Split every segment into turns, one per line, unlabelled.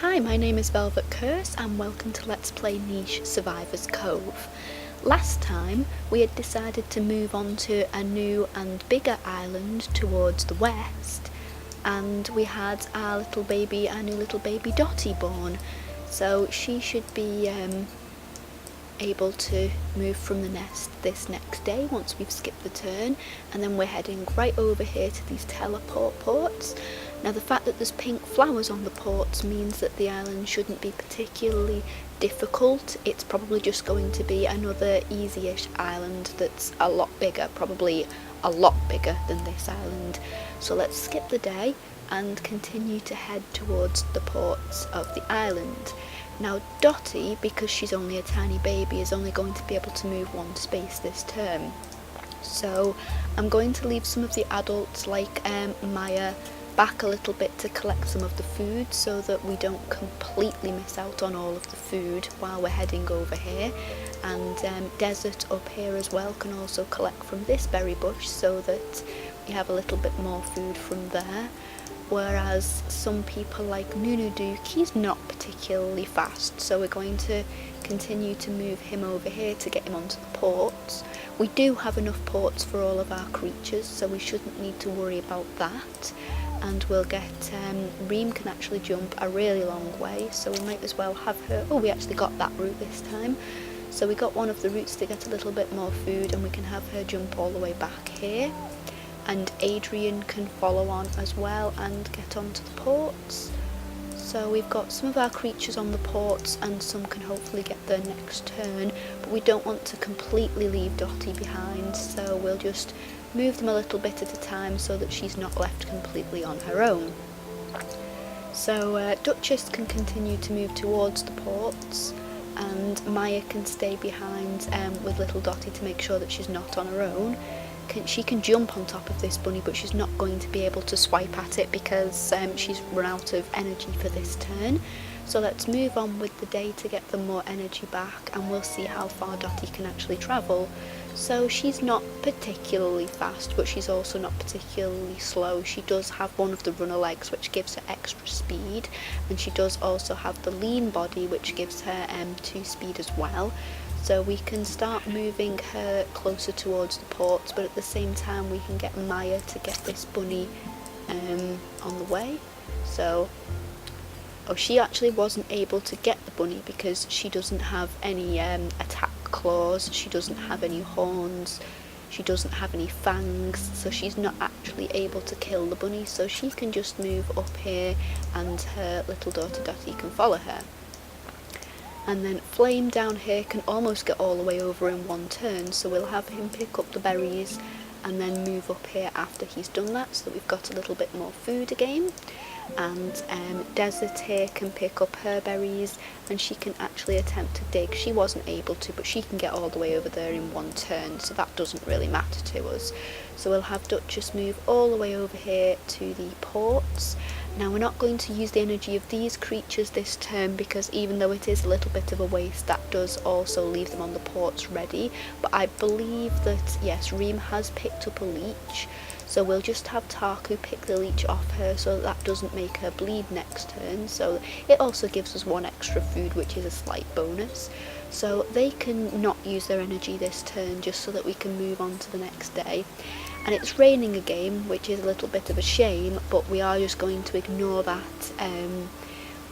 Hi, my name is Velvet Curse and welcome to Let's Play Niche Survivors Cove. Last time we had decided to move on to a new and bigger island towards the west, and we had our new little baby Dottie born, so she should be able to move from the nest this next day once we've skipped the turn, and then we're heading right over here to these teleport ports. Now the fact that there's pink flowers on the ports means that the island shouldn't be particularly difficult. It's probably just going to be another easy-ish island that's a lot bigger, probably a lot bigger than this island. So let's skip the day and continue to head towards the ports of the island. Now Dottie, because she's only a tiny baby, is only going to be able to move one space this turn. So I'm going to leave some of the adults like Maya back a little bit to collect some of the food so that we don't completely miss out on all of the food while we're heading over here. And Desert up here as well can also collect from this berry bush so that we have a little bit more food from there. Whereas some people like Nunuduke, he's not particularly fast, so we're going to continue to move him over here to get him onto the ports. We do have enough ports for all of our creatures, so we shouldn't need to worry about that. And we'll get, Reem can actually jump a really long way, so we might as well have her. Oh, we actually got that route this time. So we got one of the routes to get a little bit more food, and we can have her jump all the way back here. And Adrian can follow on as well and get onto the ports. So we've got some of our creatures on the ports and some can hopefully get their next turn, but we don't want to completely leave Dottie behind, so we'll just move them a little bit at a time so that she's not left completely on her own. So Duchess can continue to move towards the ports, and Maya can stay behind with little Dottie to make sure that she's not on her own. She can jump on top of this bunny, but she's not going to be able to swipe at it because she's run out of energy for this turn. So let's move on with the day to get them more energy back, and we'll see how far Dottie can actually travel. So she's not particularly fast, but she's also not particularly slow. She does have one of the runner legs, which gives her extra speed, and she does also have the lean body, which gives her 2 speed as well. So we can start moving her closer towards the ports, but at the same time we can get Maya to get this bunny on the way. So, oh, she actually wasn't able to get the bunny because she doesn't have any attack claws, she doesn't have any horns, she doesn't have any fangs, so she's not actually able to kill the bunny, so she can just move up here and her little daughter Dottie can follow her. And then Flame down here can almost get all the way over in one turn, so we'll have him pick up the berries and then move up here after he's done that, so that we've got a little bit more food again. And Desert here can pick up her berries and she can actually attempt to dig. She wasn't able to, but she can get all the way over there in one turn, so that doesn't really matter to us. So we'll have Duchess move all the way over here to the ports. Now we're not going to use the energy of these creatures this turn because even though it is a little bit of a waste, that does also leave them on the ports ready. But I believe that, yes, Reem has picked up a leech, so we'll just have Taku pick the leech off her so that doesn't make her bleed next turn. So it also gives us 1 extra food, which is a slight bonus. So they can not use their energy this turn just so that we can move on to the next day. And it's raining again, which is a little bit of a shame, but we are just going to ignore that.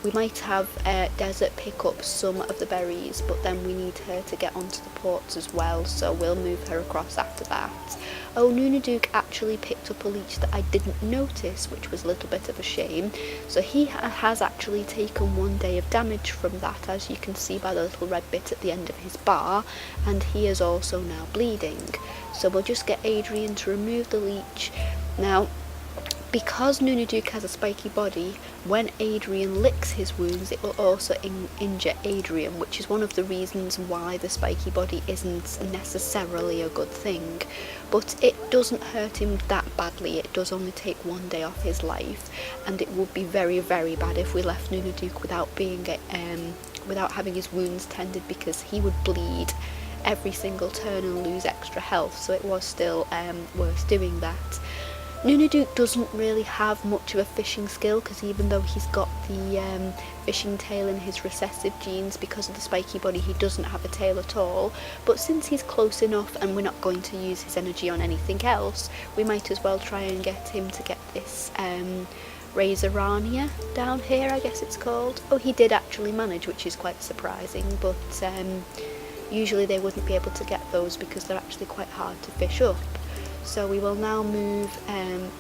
We might have Desert pick up some of the berries, but then we need her to get onto the ports as well, so we'll move her across after that. Oh, Nunuduke actually picked up a leech that I didn't notice, which was a little bit of a shame. So he has actually taken 1 day of damage from that, as you can see by the little red bit at the end of his bar, and he is also now bleeding. So we'll just get Adrian to remove the leech. Now, because Nunuduke has a spiky body, when Adrian licks his wounds it will also injure Adrian, which is one of the reasons why the spiky body isn't necessarily a good thing. But it doesn't hurt him that badly, it does only take 1 day off his life, and it would be very, very bad if we left Nunuduke without having his wounds tended, because he would bleed every single turn and lose extra health, so it was still worth doing that. Nunaduke doesn't really have much of a fishing skill, because even though he's got the fishing tail in his recessive genes, because of the spiky body he doesn't have a tail at all. But since he's close enough and we're not going to use his energy on anything else, we might as well try and get him to get this Razorania down here, I guess it's called. Oh, he did actually manage, which is quite surprising, but usually they wouldn't be able to get those because they're actually quite hard to fish up. So we will now move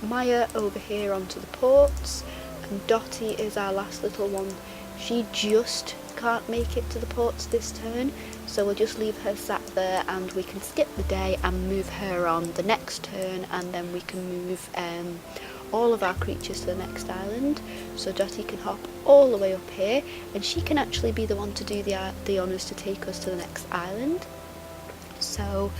Maya over here onto the ports, and Dottie is our last little one. She just can't make it to the ports this turn, so we'll just leave her sat there and we can skip the day and move her on the next turn, and then we can move all of our creatures to the next island. So Dottie can hop all the way up here, and she can actually be the one to do the honours to take us to the next island. So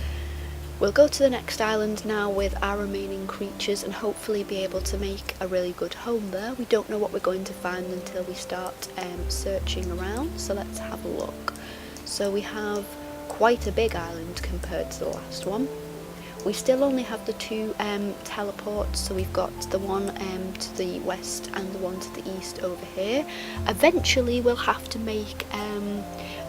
we'll go to the next island now with our remaining creatures and hopefully be able to make a really good home there. We don't know what we're going to find until we start searching around, so let's have a look. So we have quite a big island compared to the last one. We still only have the two teleports, so we've got the one to the west and the one to the east over here. Eventually we'll have to make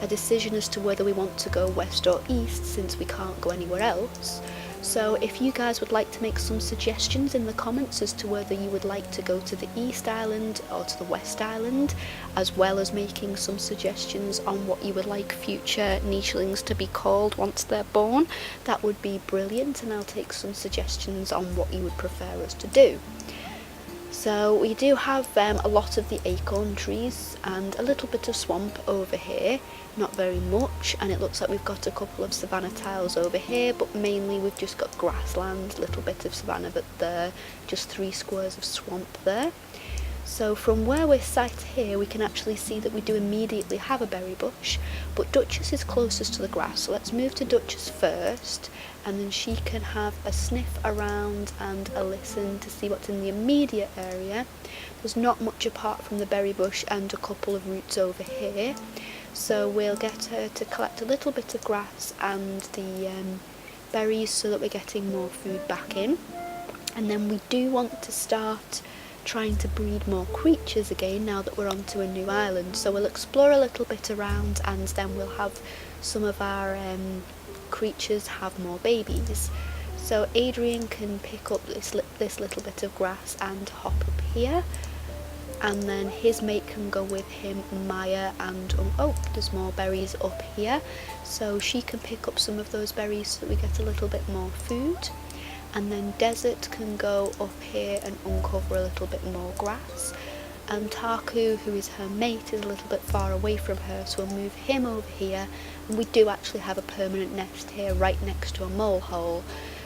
a decision as to whether we want to go west or east, since we can't go anywhere else. So if you guys would like to make some suggestions in the comments as to whether you would like to go to the East Island or to the West Island, as well as making some suggestions on what you would like future nichelings to be called once they're born, that would be brilliant, and I'll take some suggestions on what you would prefer us to do. So we do have a lot of the acorn trees and a little bit of swamp over here, not very much, and it looks like we've got a couple of savanna tiles over here, but mainly we've just got grassland, a little bit of savanna, but there, just 3 squares of swamp there. So from where we're sat here, we can actually see that we do immediately have a berry bush, but Duchess is closest to the grass, so let's move to Duchess first, and then she can have a sniff around and a listen to see what's in the immediate area. There's not much apart from the berry bush and a couple of roots over here, so we'll get her to collect a little bit of grass and the berries so that we're getting more food back in. And then we do want to start trying to breed more creatures again now that we're onto a new island, so we'll explore a little bit around, and then we'll have some of our creatures have more babies. So Adrian can pick up this little bit of grass and hop up here, and then his mate can go with him, Maya, and oh, there's more berries up here, so she can pick up some of those berries so that we get a little bit more food. And then Desert can go up here and uncover a little bit more grass, and Taku, who is her mate, is a little bit far away from her, so we'll move him over here, and we do actually have a permanent nest here right next to a mole hole.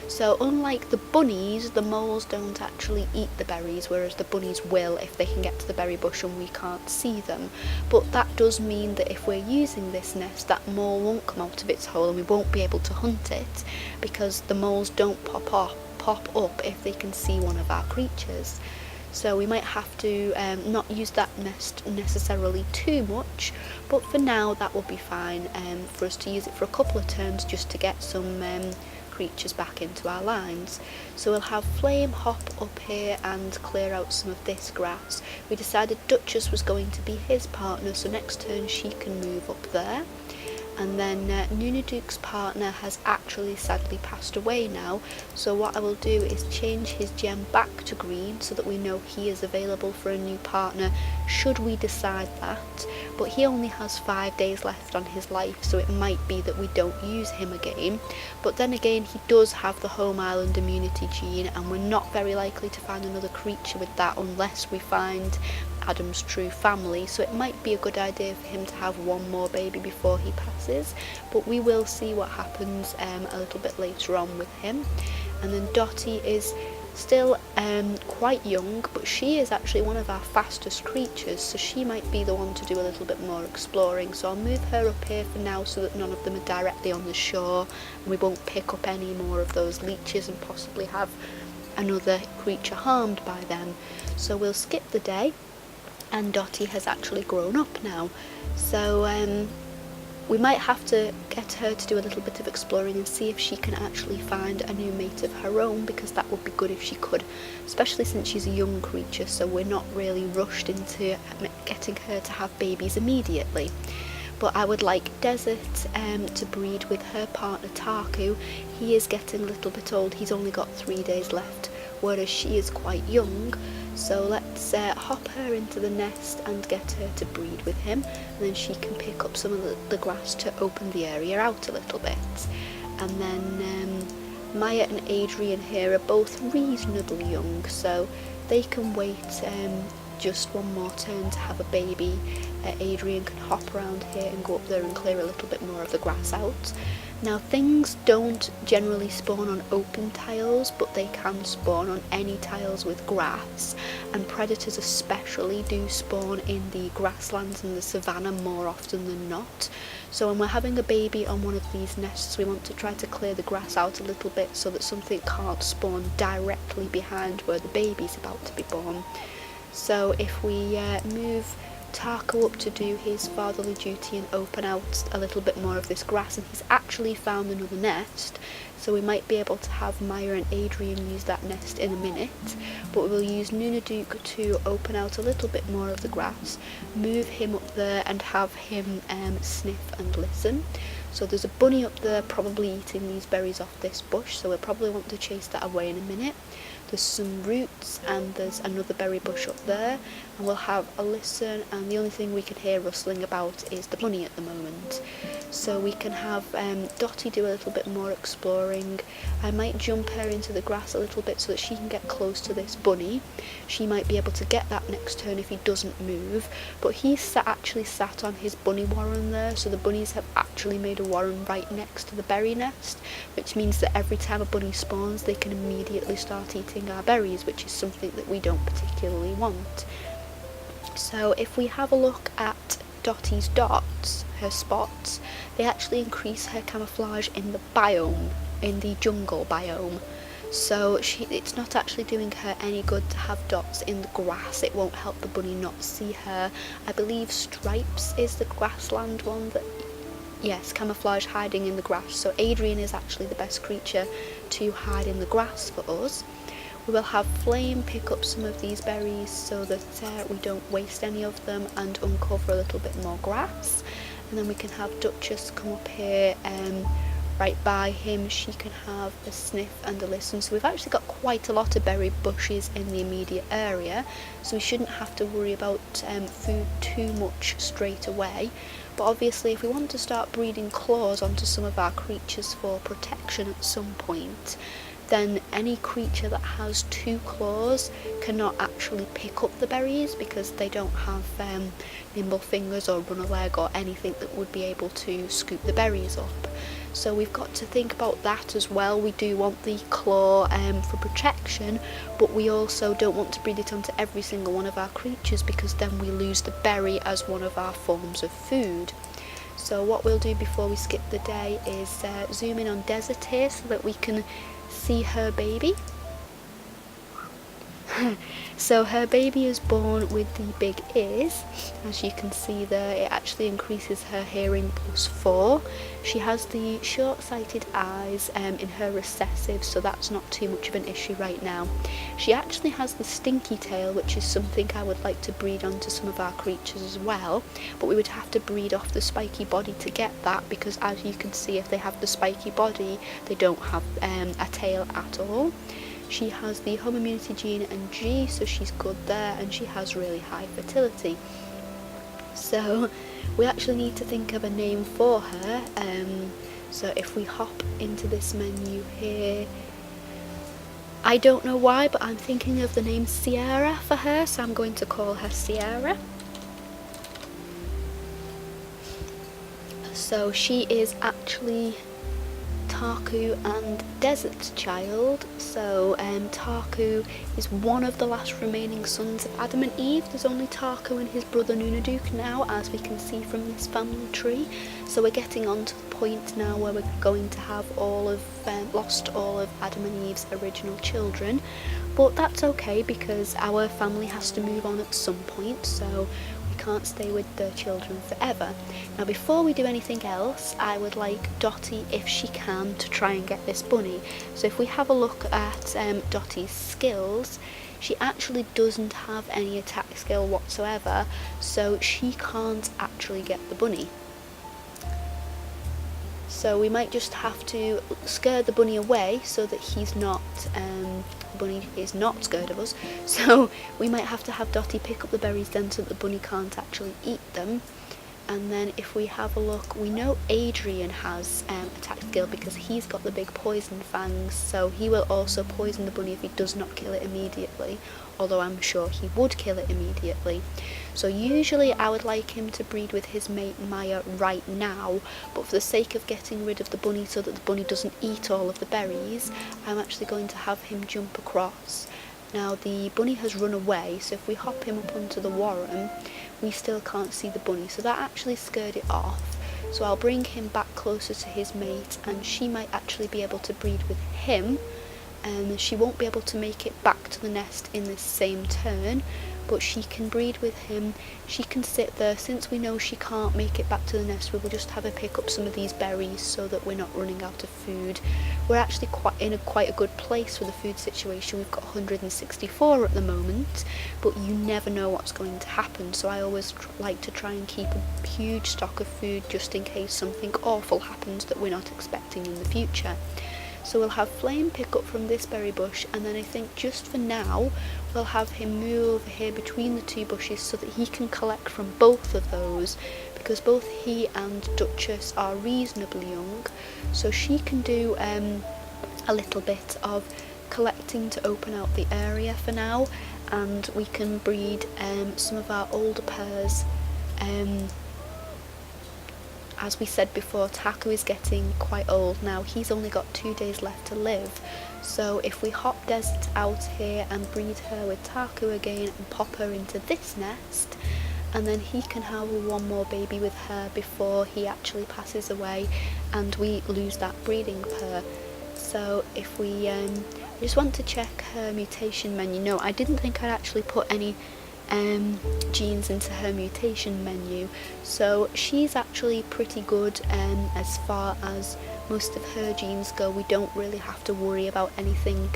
So unlike the bunnies, the moles don't actually eat the berries, whereas the bunnies will if they can get to the berry bush and we can't see them. But that does mean that if we're using this nest, that mole won't come out of its hole and we won't be able to hunt it, because the moles don't pop up if they can see one of our creatures. So we might have to not use that nest necessarily too much, but for now that will be fine for us to use it for a couple of turns just to get some creatures back into our lines. So we'll have Flame hop up here and clear out some of this grass. We decided Duchess was going to be his partner, so next turn she can move up there. And then Nunaduke's partner has actually sadly passed away now, so what I will do is change his gem back to green so that we know he is available for a new partner should we decide that. But he only has 5 days left on his life, so it might be that we don't use him again. But then again, he does have the home island immunity gene, and we're not very likely to find another creature with that unless we find Adam's true family, so it might be a good idea for him to have one more baby before he passes, but we will see what happens a little bit later on with him. And then Dottie is still quite young, but she is actually one of our fastest creatures, so she might be the one to do a little bit more exploring, so I'll move her up here for now so that none of them are directly on the shore and we won't pick up any more of those leeches and possibly have another creature harmed by them. So we'll skip the day, and Dottie has actually grown up now. So We might have to get her to do a little bit of exploring and see if she can actually find a new mate of her own, because that would be good if she could, especially since she's a young creature, so we're not really rushed into getting her to have babies immediately. But I would like Desert to breed with her partner Taku. He is getting a little bit old, he's only got 3 days left, whereas she is quite young. So let's hop her into the nest and get her to breed with him, and then she can pick up some of the grass to open the area out a little bit. And then Maya and Adrian here are both reasonably young, so they can wait just one more turn to have a baby. Adrian can hop around here and go up there and clear a little bit more of the grass out. Now, things don't generally spawn on open tiles, but they can spawn on any tiles with grass, and predators especially do spawn in the grasslands and the savannah more often than not. So when we're having a baby on one of these nests, we want to try to clear the grass out a little bit so that something can't spawn directly behind where the baby's about to be born. So if we move Taku up to do his fatherly duty and open out a little bit more of this grass, and he's actually found another nest, so we might be able to have Maya and Adrian use that nest in a minute, but we will use Nunaduke to open out a little bit more of the grass, move him up there and have him sniff and listen. So there's a bunny up there probably eating these berries off this bush, so we'll probably want to chase that away in a minute. There's some roots and there's another berry bush up there, and we'll have a listen, and the only thing we can hear rustling about is the bunny at the moment. So we can have Dottie do a little bit more exploring. I might jump her into the grass a little bit so that she can get close to this bunny. She might be able to get that next turn if he doesn't move, but he's actually sat on his bunny warren there, so the bunnies have actually made a warren right next to the berry nest, which means that every time a bunny spawns they can immediately start eating our berries, which is something that we don't particularly want. So if we have a look at Dottie's dots, her spots, they actually increase her camouflage in the biome, in the jungle biome. So it's not actually doing her any good to have dots in the grass. It won't help the bunny not see her. I believe Stripes is the grassland one that, yes, camouflage hiding in the grass. So Adrian is actually the best creature to hide in the grass for us. We will have Flame pick up some of these berries so that we don't waste any of them and uncover a little bit more grass. And then we can have Duchess come up here right by him. She can have a sniff and a listen. So we've actually got quite a lot of berry bushes in the immediate area, so we shouldn't have to worry about food too much straight away. But obviously if we want to start breeding claws onto some of our creatures for protection at some point, then any creature that has 2 claws cannot actually pick up the berries because they don't have nimble fingers or run a leg or anything that would be able to scoop the berries up. So we've got to think about that as well. We do want the claw for protection, but we also don't want to breed it onto every single one of our creatures because then we lose the berry as one of our forms of food. So what we'll do before we skip the day is zoom in on Desert here so that we can see her baby. So her baby is born with the big ears. As you can see there, it actually increases her hearing +4. She has the short-sighted eyes in her recessive, so that's not too much of an issue right now. She actually has the stinky tail, which is something I would like to breed onto some of our creatures as well, but we would have to breed off the spiky body to get that, because as you can see, if they have the spiky body, they don't have a tail at all. She has the home immunity gene and G, so she's good there, and she has really high fertility. So we actually need to think of a name for her. So if we hop into this menu here, I don't know why, but I'm thinking of the name Sierra for her, so I'm going to call her Sierra. So she is actually Taku and Desert's child. So Taku is one of the last remaining sons of Adam and Eve. There's only Taku and his brother Nunaduke now, as we can see from this family tree. So we're getting on to the point now where we're going to have lost all of Adam and Eve's original children. But that's okay because our family has to move on at some point, so we can't stay with the children forever. Now before we do anything else, I would like Dotty, if she can, to try and get this bunny. So if we have a look at Dotty's skills, she actually doesn't have any attack skill whatsoever, so she can't actually get the bunny. So we might just have to scare the bunny away so that he's not, bunny is not scared of us. So we might have to have Dotty pick up the berries then so that the bunny can't actually eat them. And then if we have a look, we know Adrian has attack skill because he's got the big poison fangs, so he will also poison the bunny if he does not kill it immediately, although I'm sure he would kill it immediately. So usually I would like him to breed with his mate Maya right now, but for the sake of getting rid of the bunny so that the bunny doesn't eat all of the berries, I'm actually going to have him jump across. Now the bunny has run away, so if we hop him up onto the warren, we still can't see the bunny, so that actually scared it off. So I'll bring him back closer to his mate, and she might actually be able to breed with him. She won't be able to make it back to the nest in this same turn, but she can breed with him. She can sit there. Since we know she can't make it back to the nest, we will just have her pick up some of these berries so that we're not running out of food. We're actually quite a good place for the food situation. We've got 164 at the moment, but you never know what's going to happen, so I always like to try and keep a huge stock of food just in case something awful happens that we're not expecting in the future. So we'll have Flame pick up from this berry bush, and then I think just for now we'll have him move over here between the two bushes so that he can collect from both of those, because both he and Duchess are reasonably young, so she can do a little bit of collecting to open out the area for now, and we can breed some of our older pairs. As we said before, Taku is getting quite old now. He's only got 2 days left to live. So if we hop Desert out here and breed her with Taku again and pop her into this nest, and then he can have one more baby with her before he actually passes away and we lose that breeding pair. So if we just want to check her mutation menu. No, I didn't think I'd actually put any genes into her mutation menu, so she's actually pretty good as far as most of her genes go. We don't really have to worry about anything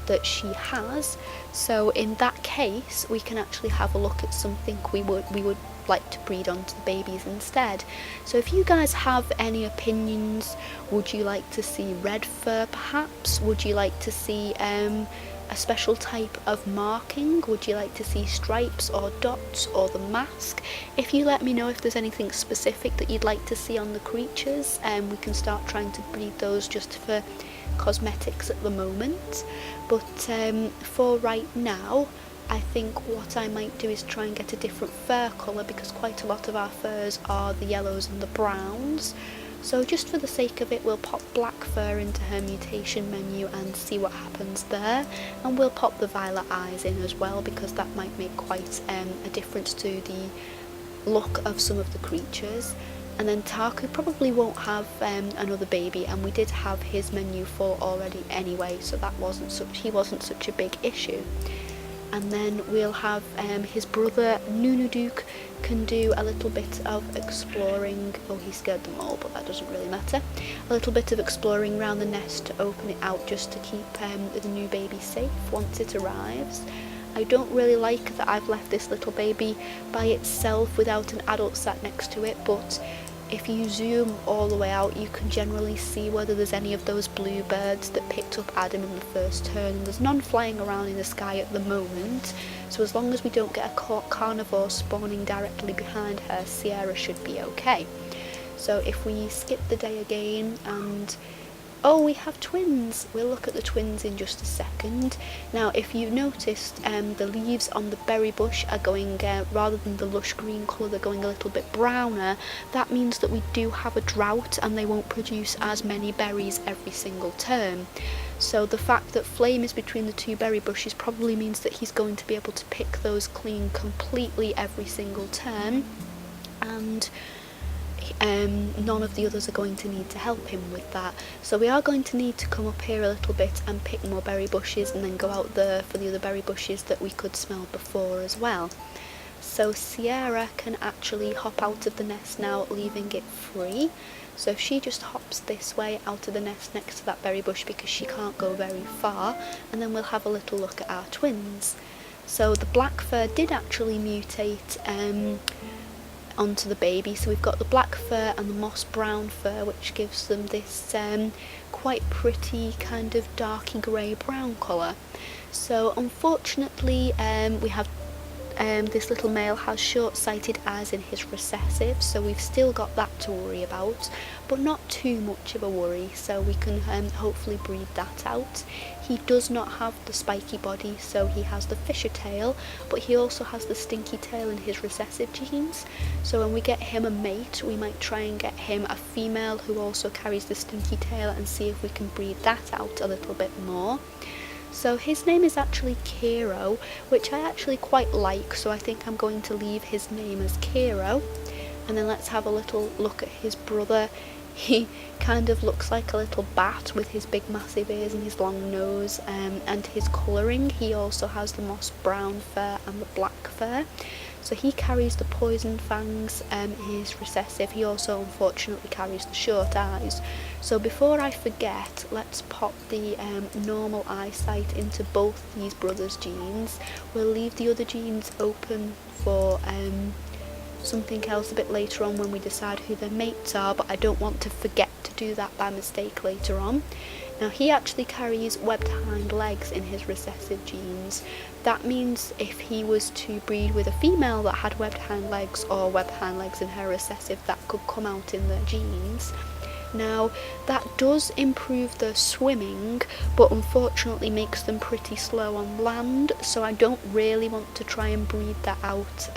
that she has, so in that case we can actually have a look at something we would like to breed onto the babies instead. So if you guys have any opinions, would you like to see red fur perhaps? Would you like to see a special type of marking? Would you like to see stripes or dots or the mask? If you let me know if there's anything specific that you'd like to see on the creatures, we can start trying to breed those just for cosmetics at the moment. But for right now, I think what I might do is try and get a different fur colour, because quite a lot of our furs are the yellows and the browns. So just for the sake of it, we'll pop black fur into her mutation menu and see what happens there, and we'll pop the violet eyes in as well, because that might make quite a difference to the look of some of the creatures. And then Taku probably won't have another baby, and we did have his menu full already anyway, so he wasn't such a big issue. And then we'll have his brother Nunuduke can do a little bit of exploring. Oh, he scared them all, but that doesn't really matter. A little bit of exploring around the nest to open it out, just to keep the new baby safe once it arrives. I don't really like that I've left this little baby by itself without an adult sat next to it, but if you zoom all the way out, you can generally see whether there's any of those bluebirds that picked up Adam in the first turn. There's none flying around in the sky at the moment, so as long as we don't get a carnivore spawning directly behind her, Sierra should be okay. So if we skip the day again and... oh, we have twins! We'll look at the twins in just a second. Now, if you've noticed, the leaves on the berry bush are going, rather than the lush green colour, they're going a little bit browner. That means that we do have a drought and they won't produce as many berries every single term. So the fact that Flame is between the two berry bushes probably means that he's going to be able to pick those clean completely every single term, and none of the others are going to need to help him with that. So we are going to need to come up here a little bit and pick more berry bushes, and then go out there for the other berry bushes that we could smell before as well. So Sierra can actually hop out of the nest now, leaving it free. So if she just hops this way out of the nest next to that berry bush, because she can't go very far, and then we'll have a little look at our twins. So the black fur did actually mutate onto the baby, so we've got the black fur and the moss brown fur, which gives them this quite pretty kind of darky grey brown colour. So unfortunately we have this little male has short-sighted eyes in his recessive, so we've still got that to worry about, but not too much of a worry, so we can hopefully breed that out. He does not have the spiky body, so he has the fisher tail, but he also has the stinky tail in his recessive genes. So when we get him a mate, we might try and get him a female who also carries the stinky tail and see if we can breed that out a little bit more. So his name is actually Kiro, which I actually quite like, so I think I'm going to leave his name as Kiro. And then let's have a little look at his brother. He kind of looks like a little bat with his big massive ears and his long nose, and his colouring. He also has the moss brown fur and the black fur. So he carries the poison fangs in his recessive. He also unfortunately carries the short eyes. So before I forget, let's pop the normal eyesight into both these brothers' genes. We'll leave the other genes open for something else a bit later on when we decide who their mates are, but I don't want to forget to do that by mistake later on. Now he actually carries webbed hind legs in his recessive genes. That means if he was to breed with a female that had webbed hind legs or webbed hind legs in her recessive, that could come out in their genes. Now that does improve their swimming, but unfortunately makes them pretty slow on land, so I don't really want to try and breed that out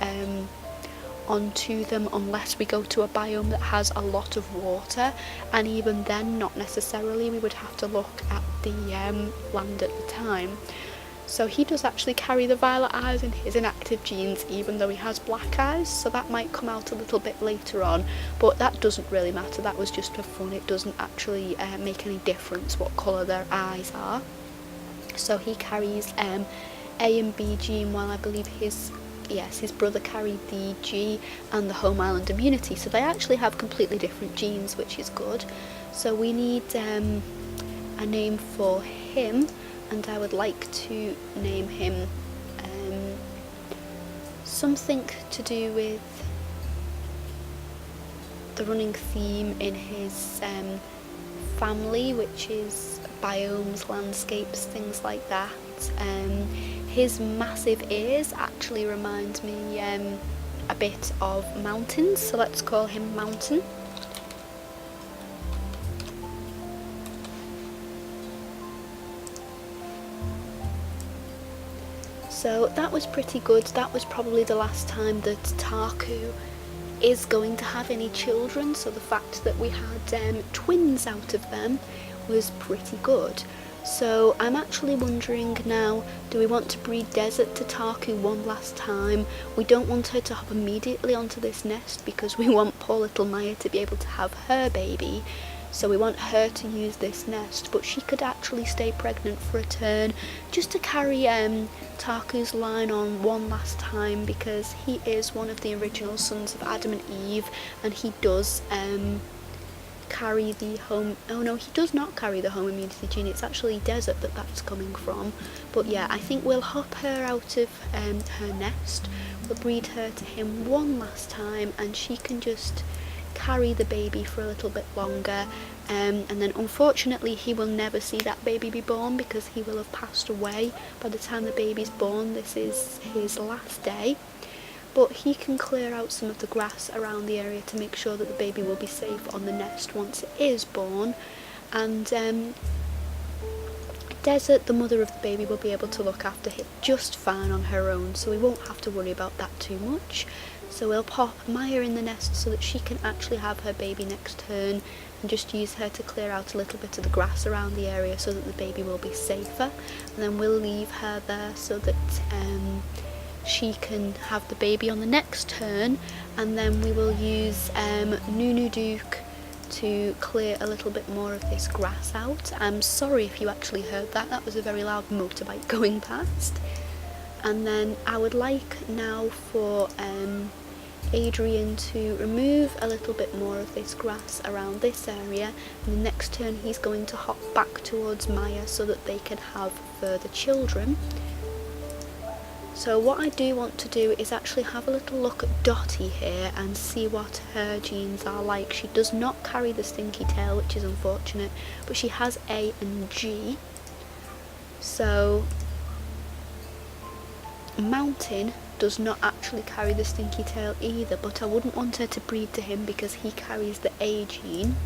onto them unless we go to a biome that has a lot of water, and even then not necessarily. We would have to look at the land at the time. So he does actually carry the violet eyes in his inactive genes, even though he has black eyes, so that might come out a little bit later on, but that doesn't really matter. That was just for fun. It doesn't actually make any difference what colour their eyes are. So he carries A and B gene, while I believe his brother carried the G and the home island immunity, so they actually have completely different genes, which is good. So we need a name for him, and I would like to name him something to do with the running theme in his family, which is biomes, landscapes, things like that. His massive ears actually remind me a bit of mountains, so let's call him Mountain. So that was pretty good. That was probably the last time that Taku is going to have any children, so the fact that we had twins out of them was pretty good. So I'm actually wondering now, do we want to breed Desert to Taku one last time? We don't want her to hop immediately onto this nest because we want poor little Maya to be able to have her baby. So we want her to use this nest, but she could actually stay pregnant for a turn just to carry Taku's line on one last time, because he is one of the original sons of Adam and Eve, and he does carry the home, oh no, he does not carry the home immunity gene. It's actually Desert that's coming from. But yeah, I think we'll hop her out of her nest, we'll breed her to him one last time, and she can just carry the baby for a little bit longer, and then unfortunately he will never see that baby be born because he will have passed away by the time the baby's born. This is his last day. But he can clear out some of the grass around the area to make sure that the baby will be safe on the nest once it is born, and Desert, the mother of the baby, will be able to look after it just fine on her own, so we won't have to worry about that too much. So we'll pop Maya in the nest so that she can actually have her baby next turn, and just use her to clear out a little bit of the grass around the area so that the baby will be safer, and then we'll leave her there so that she can have the baby on the next turn, and then we will use Nunu Duke to clear a little bit more of this grass out. I'm sorry if you actually heard that. That was a very loud motorbike going past. And then I would like now for Adrian to remove a little bit more of this grass around this area, and the next turn he's going to hop back towards Maya so that they can have further children. So what I do want to do is actually have a little look at Dottie here and see what her genes are like. She does not carry the stinky tail, which is unfortunate, but she has A and G. So Mountain does not actually carry the stinky tail either, but I wouldn't want her to breed to him because he carries the A gene,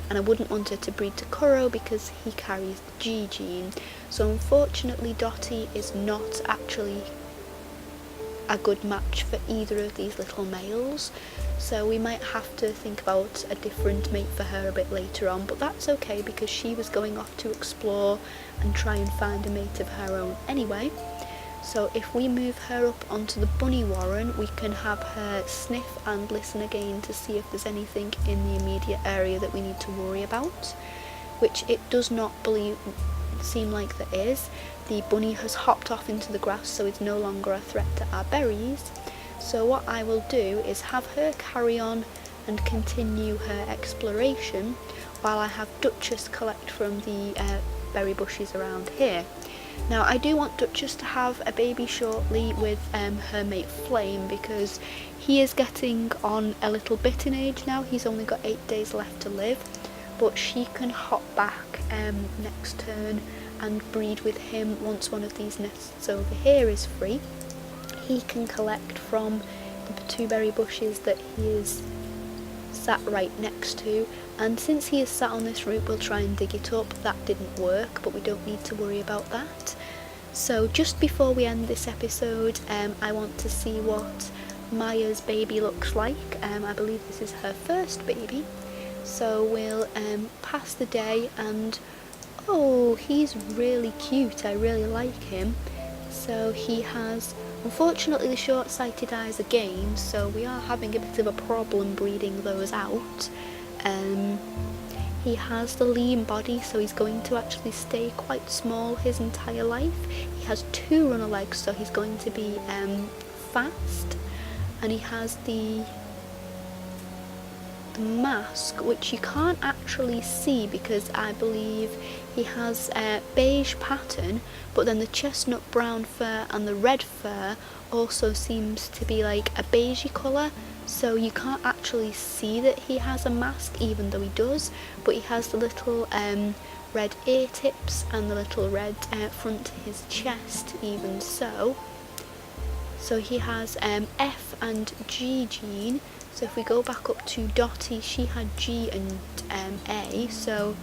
and I wouldn't want her to breed to Kuro because he carries the G gene. So unfortunately Dottie is not actually a good match for either of these little males, so we might have to think about a different mate for her a bit later on, but that's okay because she was going off to explore and try and find a mate of her own anyway. So if we move her up onto the bunny warren, we can have her sniff and listen again to see if there's anything in the immediate area that we need to worry about, which it does not seem like there is. The bunny has hopped off into the grass, so it's no longer a threat to our berries. So what I will do is have her carry on and continue her exploration while I have Duchess collect from the berry bushes around here. Now I do want Duchess to have a baby shortly with her mate Flame, because he is getting on a little bit in age now. He's only got 8 days left to live, but she can hop back next turn and breed with him once one of these nests over here is free. He can collect from the 2 berry bushes that he is sat right next to, and since he is sat on this root we'll try and dig it up. That didn't work, but we don't need to worry about that. So just before we end this episode, I want to see what Maya's baby looks like. I believe this is her first baby, so we'll pass the day, and oh, he's really cute. I really like him. So he has, unfortunately, the short-sighted eyes again, so we are having a bit of a problem breeding those out. He has the lean body, so he's going to actually stay quite small his entire life. He has 2 runner legs, so he's going to be fast, and he has the mask, which you can't actually see because I believe he has a beige pattern, but then the chestnut brown fur and the red fur also seems to be like a beigey colour, so you can't actually see that he has a mask even though he does, but he has the little red ear tips and the little red front to his chest even so. So he has F and G gene. So if we go back up to Dottie, she had G and A, so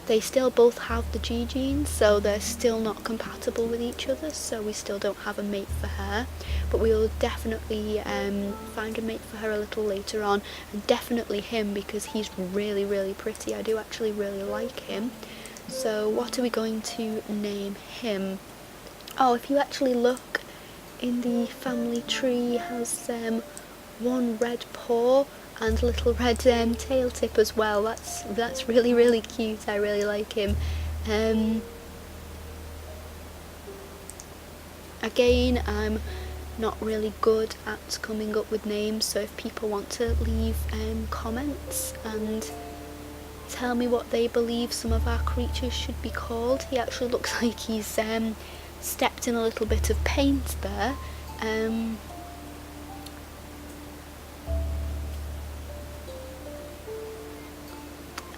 they still both have the G gene, so they're still not compatible with each other, so we still don't have a mate for her, but we will definitely find a mate for her a little later on, and definitely him because he's really, really pretty. I do actually really like him. So what are we going to name him? Oh, if you actually look in the family tree, he has one red paw and a little red tail tip as well. That's really, really cute. I really like him. Again, I'm not really good at coming up with names, so if people want to leave comments and tell me what they believe some of our creatures should be called. He actually looks like he's stepped in a little bit of paint there.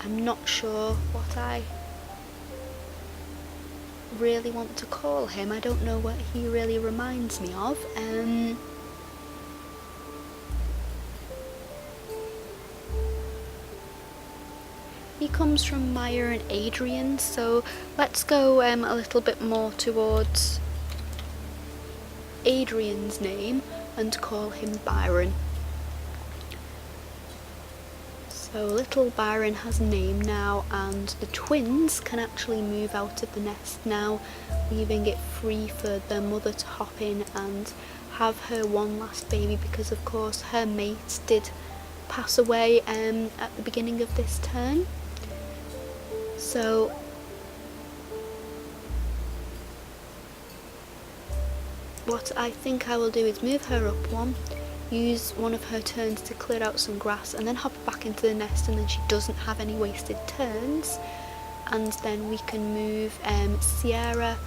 I'm not sure what I really want to call him. I don't know what he really reminds me of. He comes from Maya and Adrian, so let's go a little bit more towards Adrian's name and call him Byron. So little Byron has a name now, and the twins can actually move out of the nest now, leaving it free for their mother to hop in and have her one last baby, because of course her mate did pass away at the beginning of this turn. So what I think I will do is move her up one, use one of her turns to clear out some grass, and then hop back into the nest, and then she doesn't have any wasted turns. And then we can move Sierra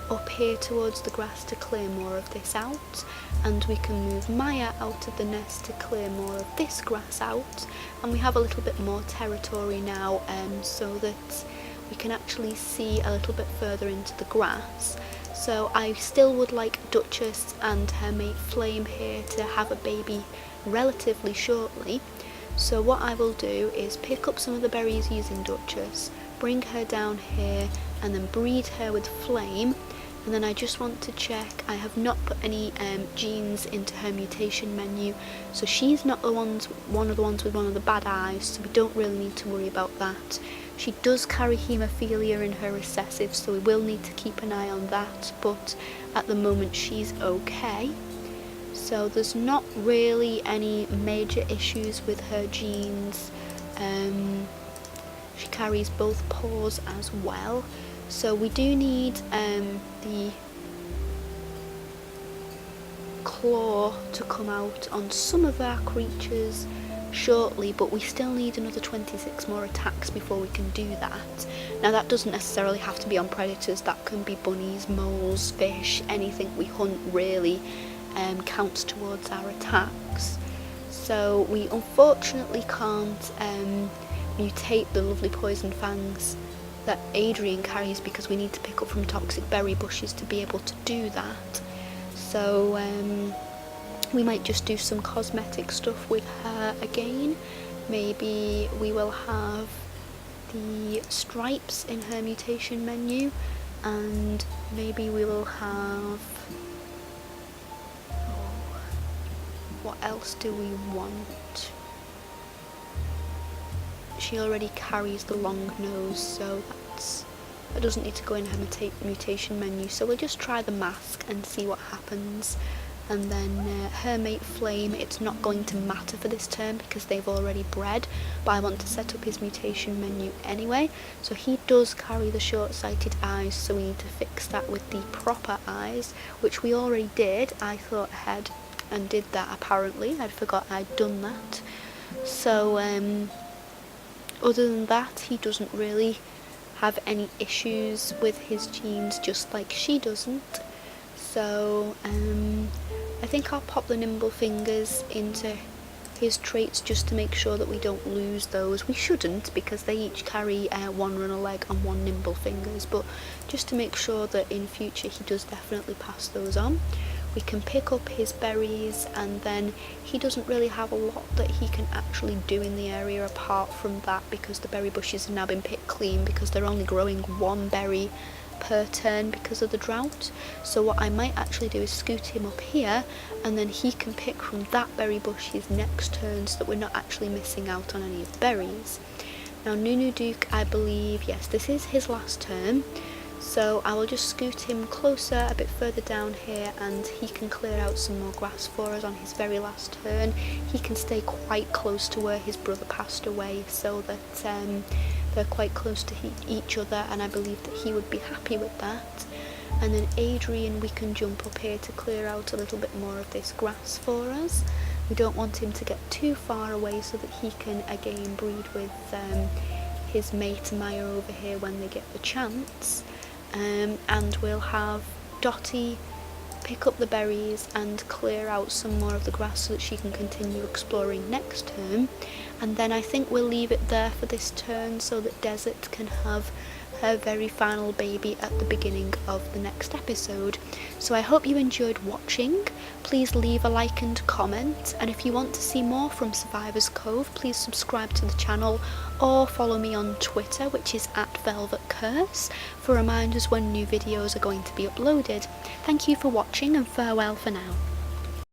up here towards the grass to clear more of this out, and we can move Maya out of the nest to clear more of this grass out, and we have a little bit more territory now, so that we can actually see a little bit further into the grass. So I still would like Duchess and her mate Flame here to have a baby relatively shortly. So what I will do is pick up some of the berries using Duchess, bring her down here, and then breed her with Flame. And then I just want to check, I have not put any genes into her mutation menu, so she's not one of the ones with one of the bad eyes, so we don't really need to worry about that. She does carry haemophilia in her recessive, so we will need to keep an eye on that, but at the moment she's okay. So there's not really any major issues with her genes. She carries both paws as well. So we do need the claw to come out on some of our creatures shortly, but we still need another 26 more attacks before we can do that. Now that doesn't necessarily have to be on predators, that can be bunnies, moles, fish, anything we hunt really counts towards our attacks. So we unfortunately can't mutate the lovely poison fangs that Adrian carries, because we need to pick up from toxic berry bushes to be able to do that. So we might just do some cosmetic stuff with her again. Maybe we will have the stripes in her mutation menu, and maybe we will have, what else do we want? She already carries the long nose, so that doesn't need to go in her mutation menu, so we'll just try the mask and see what happens. And then her mate Flame, it's not going to matter for this turn because they've already bred, but I want to set up his mutation menu anyway. So he does carry the short-sighted eyes, so we need to fix that with the proper eyes, which we already did. I thought ahead and did that apparently. I forgot I'd done that. So other than that, he doesn't really have any issues with his genes, just like she doesn't. So I think I'll pop the nimble fingers into his traits just to make sure that we don't lose those. We shouldn't, because they each carry one runner leg and one nimble fingers, but just to make sure that in future he does definitely pass those on. We can pick up his berries, and then he doesn't really have a lot that he can actually do in the area apart from that, because the berry bushes have now been picked clean, because they're only growing one berry per turn because of the drought. So what I might actually do is scoot him up here, and then he can pick from that berry bush his next turn, so that we're not actually missing out on any of the berries. Now Nunu Duke, I believe, yes, this is his last turn, so I will just scoot him closer, a bit further down here, and he can clear out some more grass for us on his very last turn. He can stay quite close to where his brother passed away, so that they're quite close to each other, and I believe that he would be happy with that. And then Adrian, we can jump up here to clear out a little bit more of this grass for us. We don't want him to get too far away, so that he can again breed with his mate Maya over here when they get the chance. And we'll have Dottie pick up the berries and clear out some more of the grass so that she can continue exploring next turn. And then I think we'll leave it there for this turn, so that Desert can have her very final baby at the beginning of the next episode. So I hope you enjoyed watching. Please leave a like and comment, and if you want to see more from Survivors Cove, please subscribe to the channel or follow me on Twitter, which is @VelvetCurse, for reminders when new videos are going to be uploaded. Thank you for watching, and farewell for now.